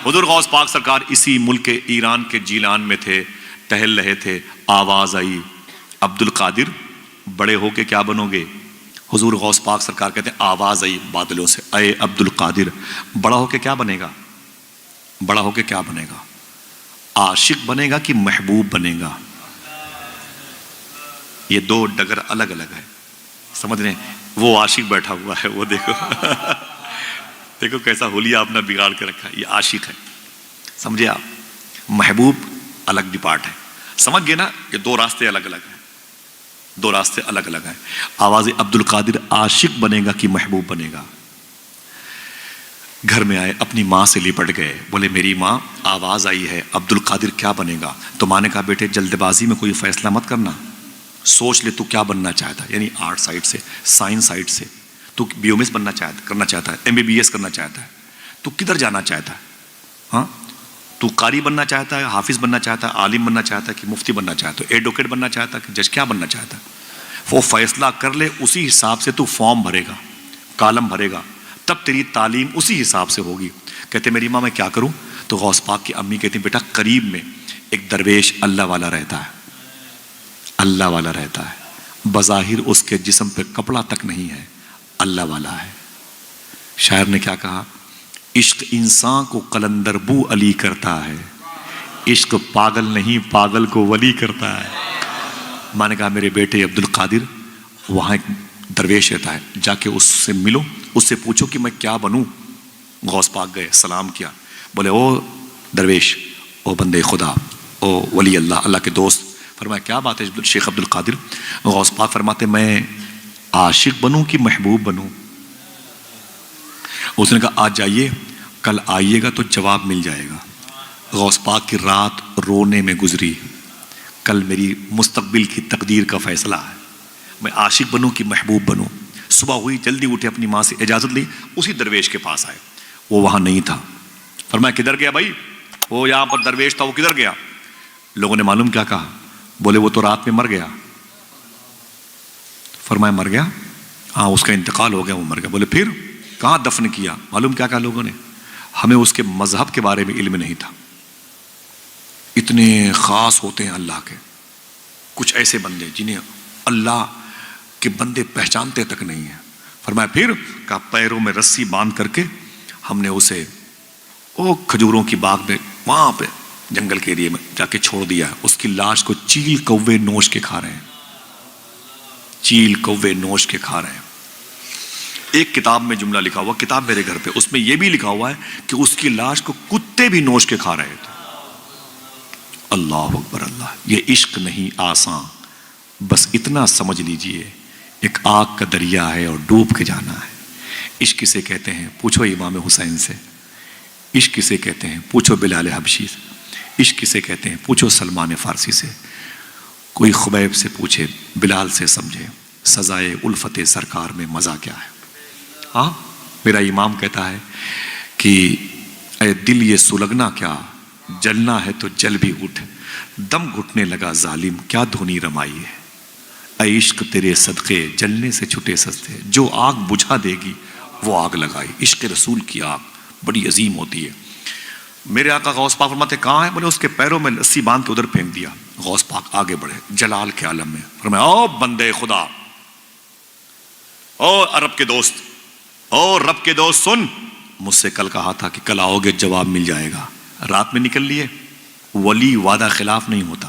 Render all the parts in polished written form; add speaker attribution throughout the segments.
Speaker 1: حضور غوث پاک سرکار اسی ملک ایران کے جیلان میں تھے، ٹہل رہے تھے، آواز آئی عبد القادر بڑے ہو کے کیا بنو گے؟ حضور غوث پاک سرکار کہتے ہیں آواز آئی بادلوں سے، اے عبد القادر بڑا ہو کے کیا بنے گا؟ بڑا ہو کے کیا بنے گا؟ عاشق بنے گا کہ محبوب بنے گا؟ یہ دو ڈگر الگ الگ ہے، سمجھ رہے ہیں؟ وہ عاشق بیٹھا ہوا ہے، وہ دیکھو دیکھو کیسا حلیہ آپ نے بگاڑ کے رکھا ہے، یہ عاشق ہے، سمجھے آپ؟ محبوب الگ ڈپارٹ ہے، سمجھ گئے نا؟ یہ دو راستے الگ الگ ہیں، دو راستے الگ الگ ہیں۔ آواز عبد القادر عاشق بنے گا کہ محبوب بنے گا؟ گھر میں آئے، اپنی ماں سے لپٹ گئے، بولے میری ماں آواز آئی ہے عبد القادر کیا بنے گا؟ تو ماں نے کہا بیٹے جلد بازی میں کوئی فیصلہ مت کرنا، سوچ لے تو کیا بننا چاہتا ہے، یعنی آرٹ سائڈ سے، سائنس سائڈ سے تو بی ایم ایس کرنا چاہتا ہے، ایم بی بی ایس کرنا چاہتا ہے، تو کدھر جانا چاہتا ہے؟ ہاں تو قاری بننا چاہتا ہے، حافظ بننا چاہتا ہے، عالم بننا چاہتا ہے کہ مفتی بننا چاہتا ہے، ایڈوکیٹ بننا چاہتا ہے کہ جج، کیا بننا چاہتا ہے؟ وہ فیصلہ کر لے، اسی حساب سے تو فارم بھرے گا، کالم بھرے گا، تب تیری تعلیم اسی حساب سے ہوگی۔ کہتے میری ماں میں کیا کروں؟ تو غوث پاک کی امی کہتی بیٹا قریب میں ایک درویش اللہ والا رہتا ہے، اللہ والا رہتا ہے، بظاہر اس کے جسم پہ کپڑا تک نہیں ہے، اللہ والا ہے۔ شاعر نے کیا کہا؟ عشق انسان کو قلندر بو علی کرتا ہے، عشق پاگل نہیں پاگل کو ولی کرتا ہے۔ میں نے کہا میرے بیٹے عبد القادر وہاں ایک درویش رہتا ہے، جا کے اس سے ملو، اس سے پوچھو کہ میں کیا بنوں۔ غوث پاک گئے، سلام کیا، بولے او درویش، او بندے خدا، او ولی اللہ، اللہ کے دوست۔ فرمایا کیا بات ہے شیخ عبد القادر؟ غوث پاک فرماتے میں عاشق بنوں کہ محبوب بنوں؟ اس نے کہا آج جائیے، کل آئیے گا تو جواب مل جائے گا۔ غوث پاک کی رات رونے میں گزری، کل میری مستقبل کی تقدیر کا فیصلہ ہے، میں عاشق بنوں کہ محبوب بنوں؟ صبح ہوئی، جلدی اٹھے، اپنی ماں سے اجازت لی، اسی درویش کے پاس آئے، وہ وہاں نہیں تھا۔ فرمایا کدھر گیا بھائی؟ وہ یہاں پر درویش تھا، وہ کدھر گیا؟ لوگوں نے معلوم کیا کہا؟ بولے وہ تو رات میں مر گیا۔ فرمایا مر گیا؟ ہاں اس کا انتقال ہو گیا، وہ مر گیا۔ بولے پھر کہاں دفن کیا؟ معلوم کیا کہا لوگوں نے؟ ہمیں اس کے مذہب کے بارے میں علم نہیں تھا۔ اتنے خاص ہوتے ہیں اللہ کے کچھ ایسے بندے جنہیں اللہ کے بندے پہچانتے تک نہیں ہیں۔ فرمایا پھر؟ کہا پیروں میں رسی باندھ کر کے ہم نے اسے وہ کھجوروں کی باغ میں وہاں پہ جنگل کے ایریے میں جا کے چھوڑ دیا ہے، اس کی لاش کو چیل کوے نوش کے کھا رہے ہیں، چیل کوے نوش کے کھا رہے ہیں۔ ایک کتاب میں جملہ لکھا ہوا، کتاب میرے گھر پہ، اس میں یہ بھی لکھا ہوا ہے کہ اس کی لاش کو کتے بھی نوش کے کھا رہے تھے۔ اللہ اکبر اللہ! یہ عشق نہیں آسان، بس اتنا سمجھ لیجئے ایک آگ کا دریا ہے اور ڈوب کے جانا ہے۔ عشق کسے کہتے ہیں؟ پوچھو امام حسین سے۔ عشق کسے کہتے ہیں؟ پوچھو بلال حبشی سے۔ عشق کسے کہتے ہیں؟ پوچھو سلمان فارسی سے۔ کوئی خبیب سے پوچھے، بلال سے سمجھے سزائے الفت سرکار میں مزہ کیا ہے۔ ہاں میرا امام کہتا ہے کہ اے دل یہ سلگنا کیا، جلنا ہے تو جل بھی اٹھ، دم گھٹنے لگا ظالم کیا دھنی رمائی ہے۔ اے عشق تیرے صدقے جلنے سے چھٹے سستے، جو آگ بجھا دے گی وہ آگ لگائی۔ عشق رسول کی آگ بڑی عظیم ہوتی ہے۔ میرے آقا غوث پاک فرماتے کہاں ہے؟ بولے اس کے پیروں میں رسی باندھ کے ادھر پھینک دیا۔ غوث پاک آگے بڑھے جلال کے عالم میں، فرمایا او بندے خدا، او عرب کے دوست، او رب کے دوست، سن، مجھ سے کل کہا تھا کہ کل آؤ گے جواب مل جائے گا، رات میں نکل لیے۔ ولی وعدہ خلاف نہیں ہوتا،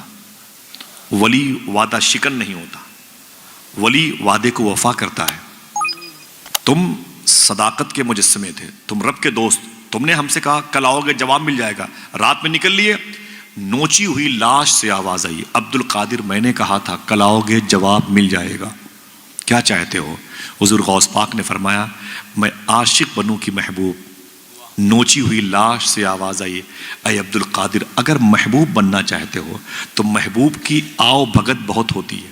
Speaker 1: ولی وعدہ شکن نہیں ہوتا، ولی وعدے کو وفا کرتا ہے۔ تم صداقت کے مجسمے تھے، تم رب کے دوست، تم نے ہم سے کہا کل آؤ گے جواب مل جائے گا، رات میں نکل لیے۔ نوچی ہوئی لاش سے آواز آئی، عبد القادر میں نے کہا تھا کل آؤ گے جواب مل جائے گا، کیا چاہتے ہو؟ حضور غوث پاک نے فرمایا میں عاشق بنوں کی محبوب۔ نوچی ہوئی لاش سے آواز آئی، اے عبد القادر اگر محبوب بننا چاہتے ہو تو محبوب کی آؤ بھگت بہت ہوتی ہے،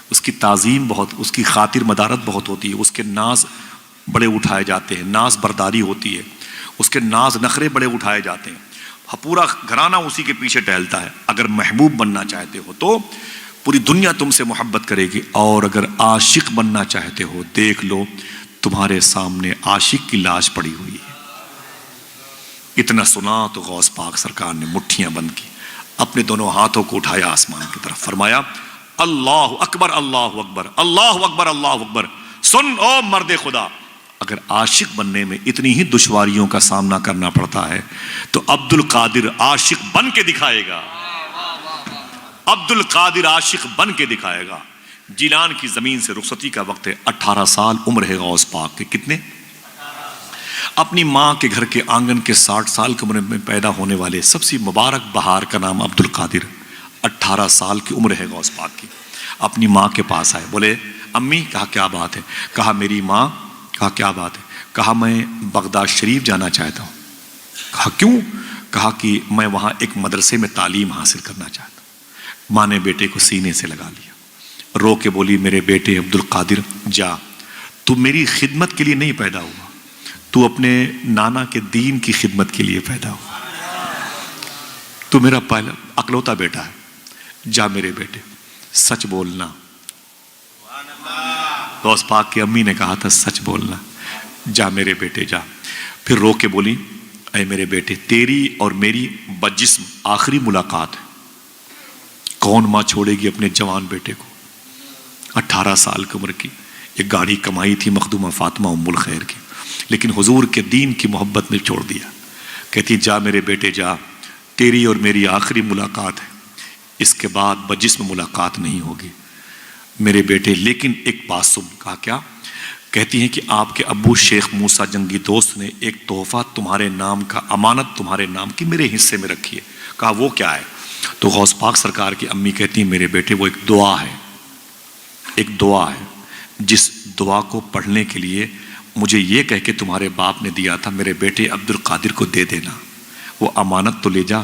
Speaker 1: اس کی تعظیم بہت، اس کی خاطر مدارت بہت ہوتی ہے، اس کے ناز بڑے اٹھائے جاتے ہیں، ناز برداری ہوتی ہے، اس کے ناز نخرے بڑے اٹھائے جاتے ہیں، پورا گھرانہ اسی کے پیچھے ٹہلتا ہے۔ اگر محبوب بننا چاہتے ہو تو پوری دنیا تم سے محبت کرے گی، اور اگر عاشق بننا چاہتے ہو دیکھ لو تمہارے سامنے عاشق کی لاش پڑی ہوئی ہے، اتنا سنا تو غوث پاک سرکار نے مٹھیاں بند کی، اپنے دونوں ہاتھوں کو اٹھایا آسمان کی طرف، فرمایا اللہ اکبر اللہ اکبر اللہ اکبر اللہ اکبر۔ سن او مرد خدا، اگر عاشق بننے میں اتنی ہی دشواریوں کا سامنا کرنا پڑتا ہے تو عبد القادر عاشق بن کے دکھائے گا، عبد القادر عاشق بن کے دکھائے گا۔ جیلان کی زمین سے رخصتی کا وقت ہے، 18 سال عمر ہے غوث پاک کے، کتنے؟ اپنی ماں کے گھر کے آنگن کے 60 سال کی عمر میں پیدا ہونے والے سب سے مبارک بہار کا نام عبد القادر، 18 سال کی عمر ہے غوث پاک کی۔ اپنی ماں کے پاس آئے، بولے امی، کہا کیا بات ہے؟ کہا میری ماں، کہا کیا بات ہے؟ کہا میں بغداد شریف جانا چاہتا ہوں۔ کہا کیوں؟ کہا کہ میں وہاں ایک مدرسے میں تعلیم حاصل کرنا چاہتا ہوں۔ ماں نے بیٹے کو سینے سے لگا لیا، رو کے بولی میرے بیٹے عبد القادر جا، تو میری خدمت کے لیے نہیں پیدا ہوا، تو اپنے نانا کے دین کی خدمت کے لیے پیدا ہوا، تو میرا پہلا اکلوتا بیٹا ہے، جا میرے بیٹے سچ بولنا۔ غوث پاک کی امی نے کہا تھا سچ بولنا، جا میرے بیٹے جا۔ پھر رو کے بولی اے میرے بیٹے، تیری اور میری بجسم آخری ملاقات ہے، کون ماں چھوڑے گی اپنے جوان بیٹے کو؟ 18 سال کی عمر کی، ایک گاڑی کمائی تھی مخدومہ فاطمہ ام الخیر کی، لیکن حضور کے دین کی محبت میں چھوڑ دیا۔ کہتی جا میرے بیٹے جا، تیری اور میری آخری ملاقات ہے، اس کے بعد بجسم ملاقات نہیں ہوگی میرے بیٹے۔ لیکن ایک بات سن۔ کہا کیا؟ کہتی ہیں کہ آپ کے ابو شیخ موسیٰ جنگی دوست نے ایک تحفہ تمہارے نام کا، امانت تمہارے نام کی میرے حصے میں رکھی ہے۔ کہا وہ کیا ہے؟ تو غوث پاک سرکار کی امی کہتی ہیں میرے بیٹے وہ ایک دعا ہے، ایک دعا ہے جس دعا کو پڑھنے کے لیے مجھے یہ کہہ کے تمہارے باپ نے دیا تھا میرے بیٹے عبد القادر کو دے دینا، وہ امانت تو لے جا۔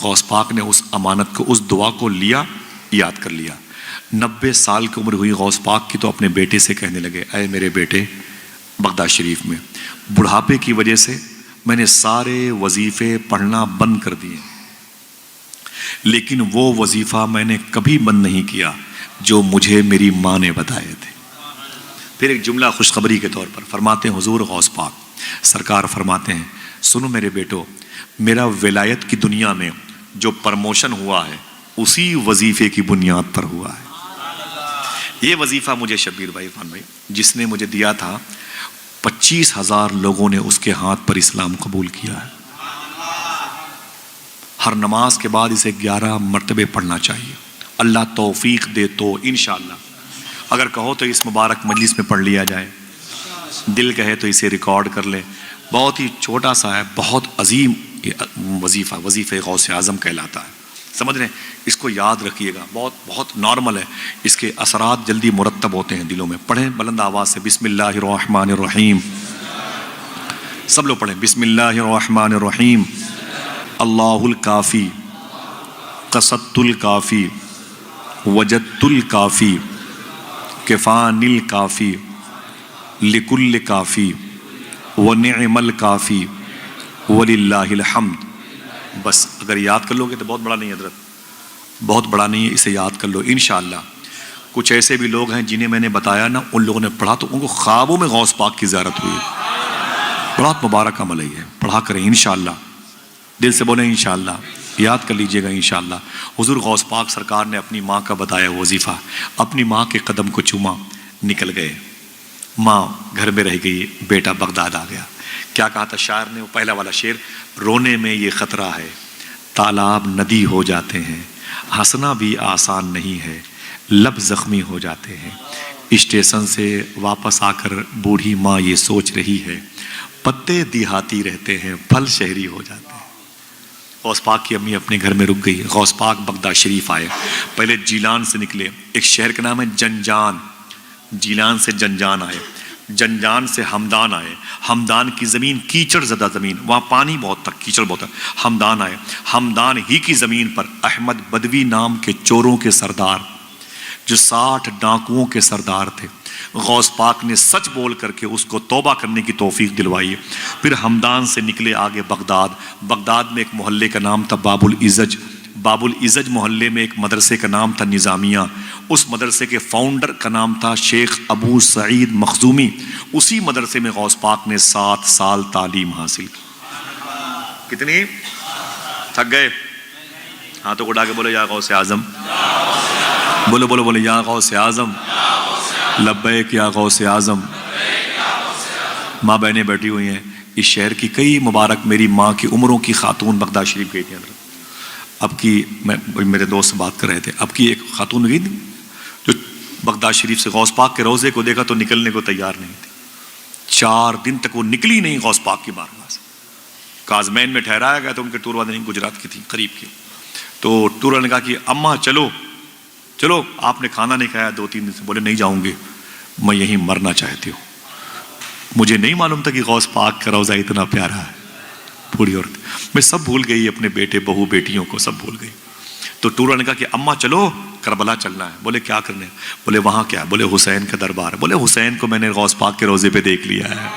Speaker 1: غوث پاک نے اس امانت کو، اس دعا کو لیا، یاد کر لیا۔ 90 سال کی عمر ہوئی غوث پاک کی تو اپنے بیٹے سے کہنے لگے اے میرے بیٹے، بغداد شریف میں بڑھاپے کی وجہ سے میں نے سارے وظیفے پڑھنا بند کر دیے، لیکن وہ وظیفہ میں نے کبھی بند نہیں کیا جو مجھے میری ماں نے بتائے تھے۔ پھر ایک جملہ خوشخبری کے طور پر فرماتے ہیں حضور غوث پاک سرکار فرماتے ہیں سنو میرے بیٹو، میرا ولایت کی دنیا میں جو پرموشن ہوا ہے اسی وظیفے کی بنیاد پر ہوا ہے۔ یہ وظیفہ مجھے شبیر بھائی، عرفان بھائی، جس نے مجھے دیا تھا، 25,000 لوگوں نے اس کے ہاتھ پر اسلام قبول کیا ہے۔ ہر نماز کے بعد اسے 11 مرتبے پڑھنا چاہیے، اللہ توفیق دے تو انشاءاللہ، اگر کہو تو اس مبارک مجلس میں پڑھ لیا جائے، دل کہے تو اسے ریکارڈ کر لے۔ بہت ہی چھوٹا سا ہے، بہت عظیم وظیفہ، وظیفہ غوث اعظم کہلاتا ہے، سمجھ رہے ہیں؟ اس کو یاد رکھیے گا، بہت بہت نارمل ہے، اس کے اثرات جلدی مرتب ہوتے ہیں دلوں میں۔ پڑھیں بلند آواز سے، بسم اللہ الرحمن الرحیم، سب لوگ پڑھیں بسم اللہ الرحمن الرحیم۔ اللہ الکافی قصدت الکافی وجدت الکافی کفان الکافی لکل کافی ونعم الکافی وللہ الحمد۔ بس اگر یاد کر لو گے تو بہت بڑا نہیں ہے حضرت، بہت بڑا نہیں ہے، اسے یاد کر لو انشاءاللہ۔ کچھ ایسے بھی لوگ ہیں جنہیں میں نے بتایا نا، ان لوگوں نے پڑھا تو ان کو خوابوں میں غوث پاک کی زیارت ہوئی، بہت مبارک عمل ہے، پڑھا کریں انشاءاللہ، دل سے بولیں انشاءاللہ، یاد کر لیجئے گا انشاءاللہ۔ حضور غوث پاک سرکار نے اپنی ماں کا بتایا وظیفہ، اپنی ماں کے قدم کو چوما، نکل گئے، ماں گھر میں رہ گئی، بیٹا بغداد آ گیا۔ کیا کہا تھا شاعر نے؟ وہ پہلا والا شعر، رونے میں یہ خطرہ ہے تالاب ندی ہو جاتے ہیں، ہنسنا بھی آسان نہیں ہے لب زخمی ہو جاتے ہیں۔ اسٹیشن سے واپس آ کر بوڑھی ماں یہ سوچ رہی ہے، پتے دیہاتی رہتے ہیں پھل شہری ہو جاتے ہیں۔ غوث پاک کی امی اپنے گھر میں رک گئی، غوث پاک بغداد شریف آئے، پہلے جیلان سے نکلے، ایک شہر کا نام ہے جنجان، جیلان سے جنجان آئے، جنجان سے ہمدان آئے، ہمدان کی زمین کیچڑ زدہ زمین، وہاں پانی بہت تھا، کیچڑ بہت تھا، ہمدان آئے، ہمدان ہی کی زمین پر احمد بدوی نام کے چوروں کے سردار، جو 60 ڈاکوؤں کے سردار تھے، غوث پاک نے سچ بول کر کے اس کو توبہ کرنے کی توفیق دلوائی۔ پھر ہمدان سے نکلے آگے بغداد، بغداد میں ایک محلے کا نام تھا باب العزج، باب العزج محلے میں ایک مدرسے کا نام تھا نظامیہ، اس مدرسے کے فاؤنڈر کا نام تھا شیخ ابو سعید مخزومی، اسی مدرسے میں غوث پاک نے 7 سال تعلیم حاصل کی۔ کتنی؟ تھک گئے؟ ہاتھوں کو اٹھا کے بولے یا غوث اعظم، بولو بولو بولے یا غوث اعظم، لبیک یا غوث اعظم۔ ماں بہنیں بیٹھی ہوئی ہیں، اس شہر کی کئی مبارک میری ماں کی عمروں کی خاتون بغداد شریف گئی تھی حضرت۔ اب کی میں میرے دوست سے بات کر رہے تھے، اب کی ایک خاتون گئی تھی جو بغداد شریف سے غوث پاک کے روضے کو دیکھا تو نکلنے کو تیار نہیں تھی، 4 دن تک وہ نکلی نہیں غوث پاک کی بارگاہ سے۔ کازمین میں ٹھہرایا گیا تو ان کے ٹور والے نہیں، گجرات کی تھی قریب کی، تو ٹور والے نے کہا کہ اماں چلو چلو، آپ نے کھانا نہیں کھایا 2-3 دن سے۔ بولے نہیں جاؤں گی، میں یہیں مرنا چاہتی ہوں، مجھے نہیں معلوم تھا کہ غوث پاک کا روضہ اتنا پیارا ہے۔ بوڑھی عورت، میں سب بھول گئی، اپنے بیٹے بہو بیٹیوں کو سب بھول گئی۔ تو ٹور نے کہا کہ اماں چلو کربلا چلنا ہے۔ بولے کیا کرنے؟ بولے وہاں کیا؟ بولے حسین کا دربار ہے۔ بولے حسین کو میں نے غوث پاک کے روضے پہ دیکھ لیا ہے،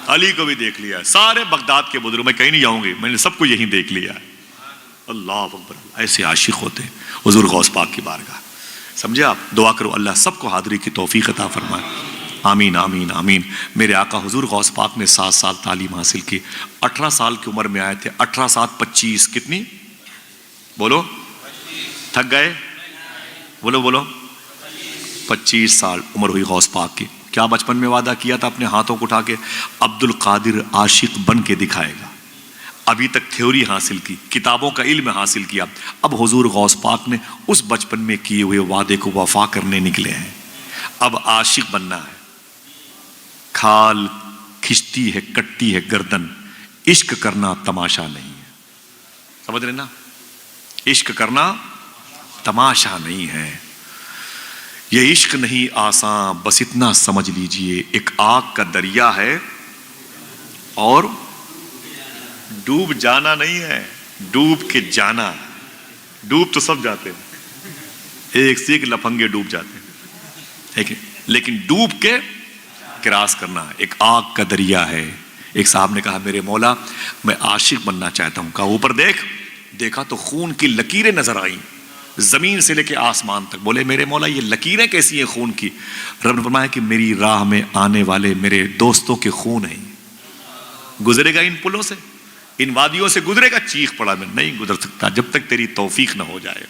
Speaker 1: علی کو بھی دیکھ لیا ہے، سارے بغداد کے بزرگ، میں کہیں نہیں جاؤں گی، میں نے سب کو یہیں دیکھ لیا ہے۔ اللہ اکبر، ایسے عاشق ہوتے حضور غوث پاک کی بارگاہ۔ سمجھے آپ؟ دعا کرو اللہ سب کو حاضری کی توفیق عطا فرمائے، آمین آمین آمین۔ میرے آقا حضور غوث پاک نے 7 سال تعلیم حاصل کی، 18 سال کی عمر میں آئے تھے، 18 7 25 کتنی؟ بولو، تھک گئے؟ بولو بولو، 25 سال عمر ہوئی غوث پاک کی۔ کیا بچپن میں وعدہ کیا تھا اپنے ہاتھوں کو اٹھا کے؟ عبد القادر عاشق بن کے دکھائے گا۔ ابھی تک تھیوری حاصل کی، کتابوں کا علم حاصل کیا، اب حضور غوث پاک نے اس بچپن میں کیے ہوئے وعدے کو وفا کرنے نکلے ہیں، اب عاشق بننا ہے۔ کھال کھچتی ہے کٹتی ہے گردن، عشق کرنا تماشا نہیں ہے۔ سمجھ رہے نا؟ عشق کرنا تماشا نہیں ہے، یہ عشق نہیں آسان، بس اتنا سمجھ لیجئے ایک آگ کا دریا ہے اور ڈوب جانا نہیں ہے، ڈوب کے جانا ہے۔ ڈوب تو سب جاتے ہیں، ایک سے ایک لفنگے ڈوب جاتے ہیں، لیکن ڈوب کے کراس کرنا ہے۔ ایک آگ کا دریا ہے۔ ایک صاحب نے کہا میرے مولا میں عاشق بننا چاہتا ہوں۔ کہا اوپر دیکھ۔ دیکھا تو خون کی لکیریں نظر آئیں زمین سے لے کے آسمان تک۔ بولے میرے مولا یہ لکیریں کیسی ہیں خون کی؟ رب نے فرمایا کہ میری راہ میں آنے والے میرے دوستوں کے خون ہیں، گزرے گا ان پلوں سے، ان وادیوں سے گزرے گا، چیخ پڑا میں نہیں گزر سکتا جب تک تیری توفیق نہ ہو جائے۔